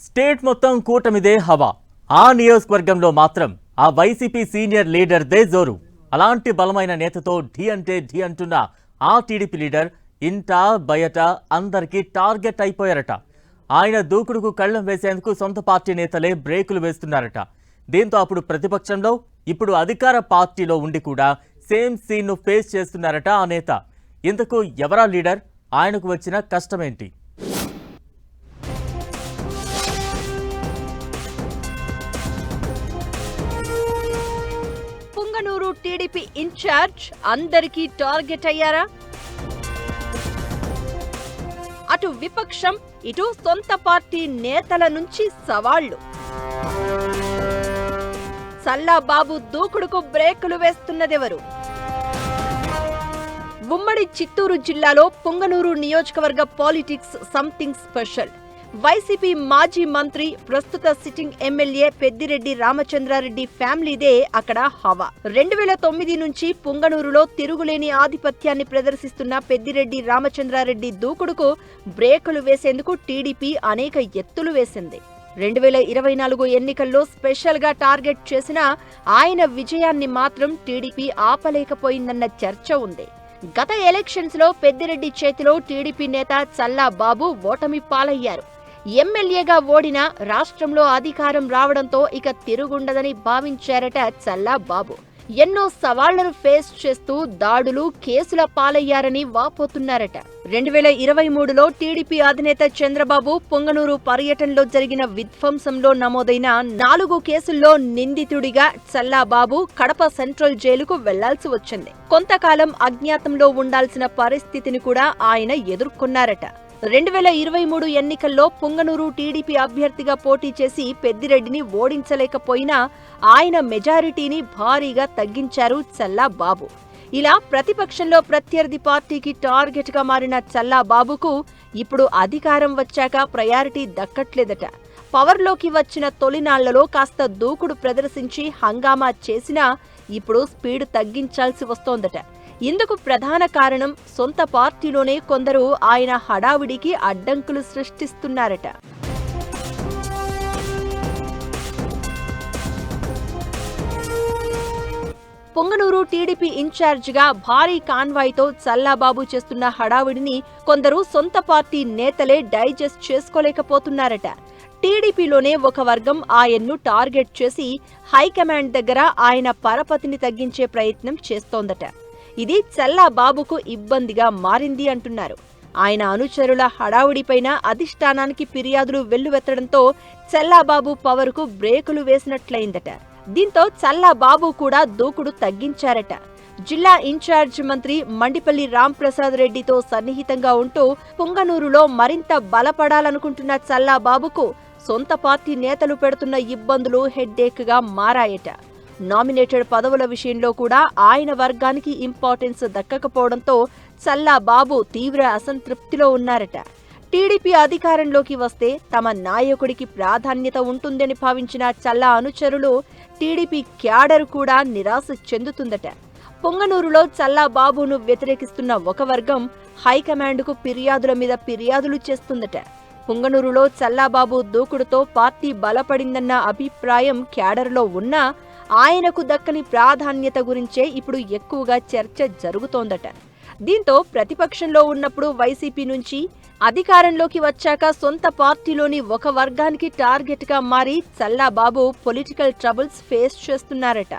State మొత్తం కూటమిదే హవా. ఆ నియోజకవర్గంలో మాత్రం ఆ వైసీపీ సీనియర్ లీడర్దే జోరు. అలాంటి బలమైన నేతతో ఢీ అంటే ఢీ అంటున్న ఆ టీడీపీ లీడర్ ఇంట బయట అందరికీ టార్గెట్ అయిపోయారట. ఆయన దూకుడుకు కళ్లం వేసేందుకు సొంత పార్టీ నేతలే బ్రేకులు వేస్తున్నారట. దీంతో అప్పుడు ప్రతిపక్షంలో, ఇప్పుడు అధికార పార్టీలో ఉండి కూడా సేమ్ సీన్ను ఫేస్ చేస్తున్నారట ఆ నేత. ఇంతకు ఎవరా లీడర్? ఆయనకు వచ్చిన కష్టమేంటి? పుంగనూరు టీడీపీ ఇన్ఛార్జ్ అందరికీ టార్గెట్ అయ్యారా? అటు విపక్షం, ఇటు సొంత పార్టీ నేతల నుంచి సవాళ్లు. చల్లాబాబు దూకుడుకు బ్రేకులు వేస్తున్నదెవరు? ఉమ్మడి చిత్తూరు జిల్లాలో పుంగనూరు నియోజకవర్గ పాలిటిక్స్ సంథింగ్ స్పెషల్. వైసీపీ మాజీ మంత్రి, ప్రస్తుత సిట్టింగ్ ఎమ్మెల్యే పెద్దిరెడ్డి రామచంద్రారెడ్డి ఫ్యామిలీదే అక్కడ హవా. 2009 నుంచి పుంగనూరులో తిరుగులేని ఆధిపత్యాన్ని ప్రదర్శిస్తున్న పెద్దిరెడ్డి రామచంద్రారెడ్డి దూకుడుకు బ్రేకులు వేసేందుకు టీడీపీ అనేక ఎత్తులు వేసింది. 2024 ఎన్నికల్లో స్పెషల్ గా టార్గెట్ చేసిన ఆయన విజయాన్ని మాత్రం టీడీపీ ఆపలేకపోయిందన్న చర్చ ఉంది. గత ఎలక్షన్స్ లో పెద్దిరెడ్డి చేతిలో టీడీపీ నేత చల్లాబాబు ఓటమి పాలయ్యారు. ఎమ్మెల్యేగా ఓడినా రాష్ట్రంలో అధికారం రావడంతో ఇక తిరుగుండదని భావించారట చల్లాబాబు. ఎన్నో సవాళ్లను ఫేస్ చేస్తూ దాడులు, కేసుల పాలయ్యారని వాపోతున్నారట. 2023లో టీడీపీ అధినేత చంద్రబాబు పుంగనూరు పర్యటనలో జరిగిన విధ్వంసంలో నమోదైన 4 కేసుల్లో నిందితుడిగా చల్లాబాబు కడప సెంట్రల్ జైలుకు వెళ్లాల్సి వచ్చింది. కొంతకాలం అజ్ఞాతంలో ఉండాల్సిన పరిస్థితిని కూడా ఆయన ఎదుర్కొన్నారట. 2023 ఎన్నికల్లో పుంగనూరు టీడీపీ అభ్యర్థిగా పోటీ చేసి పెద్దిరెడ్డిని ఓడించలేకపోయినా ఆయన మెజారిటీని భారీగా తగ్గించారు చల్లాబాబు. ఇలా ప్రతిపక్షంలో ప్రత్యర్థి పార్టీకి టార్గెట్ గా మారిన చల్లాబాబుకు ఇప్పుడు అధికారం వచ్చాక ప్రయారిటీ దక్కట్లేదట. పవర్లోకి వచ్చిన తొలినాళ్లలో కాస్త దూకుడు ప్రదర్శించి హంగామా చేసినా ఇప్పుడు స్పీడ్ తగ్గించాల్సి వస్తోందట. ఇందుకు ప్రధాన కారణం సొంత పార్టీలోనే కొందరు ఆయన హడావిడికి అడ్డంకులు సృష్టిస్తున్నారట. పుంగనూరు టీడీపీ ఇన్ఛార్జిగా భారీ కాన్వాయ్తో చల్లాబాబు చేస్తున్న హడావిడిని కొందరు సొంత పార్టీ నేతలే డైజెస్ట్ చేసుకోలేకపోతున్నారట. టీడీపీలోనే ఒక వర్గం ఆయన్ను టార్గెట్ చేసి హైకమాండ్ దగ్గర ఆయన పరపతిని తగ్గించే ప్రయత్నం చేస్తోందట. ఇది చల్లాబాబుకు ఇబ్బందిగా మారింది అంటున్నారు. ఆయన అనుచరుల హడావుడిపైన అధిష్టానానికి ఫిర్యాదులు వెల్లువెత్తడంతో చల్లాబాబు పవర్కు బ్రేకులు వేసినట్లయిందట. దీంతో చల్లాబాబు కూడా దూకుడు తగ్గించారట. జిల్లా ఇన్ఛార్జ్ మంత్రి మండిపల్లి రాంప్రసాద్ రెడ్డితో సన్నిహితంగా ఉంటూ పుంగనూరులో మరింత బలపడాలనుకుంటున్న చల్లాబాబుకు సొంత పార్టీ నేతలు పెడుతున్న ఇబ్బందులు హెడ్డేక్ గా మారాయట. నామినేటెడ్ పదవుల విషయంలో కూడా ఆయన వర్గానికి ఇంపార్టెన్స్ దక్కకపోవడంతో చల్లాబాబు తీవ్ర అసంతృప్తిలో ఉన్నారట. టీడీపీ అధికారంలోకి వస్తే తమ నాయకుడికి ప్రాధాన్యత ఉంటుందని భావించిన చల్లా అనుచరులు, టీడీపీ క్యాడర్ కూడా నిరాశ చెందుతుందట. పుంగనూరులో చల్లాబాబును వ్యతిరేకిస్తున్న ఒక వర్గం హైకమాండ్కు ఫిర్యాదుల మీద ఫిర్యాదులు చేస్తుందట. పుంగనూరులో చల్లాబాబు దూకుడుతో పార్టీ బలపడిందన్న అభిప్రాయం క్యాడర్లో ఉన్నా ఆయనకు దక్కని ప్రాధాన్యత గురించే ఇప్పుడు ఎక్కువగా చర్చ జరుగుతోందట. దీంతో ప్రతిపక్షంలో ఉన్నప్పుడు వైసీపీ నుంచి అధికారంలోకి వచ్చాక సొంత పార్టీలోని ఒక వర్గానికి టార్గెట్ గా మారి చల్లాబాబు పొలిటికల్ ట్రబుల్స్ ఫేస్ చేస్తున్నారట.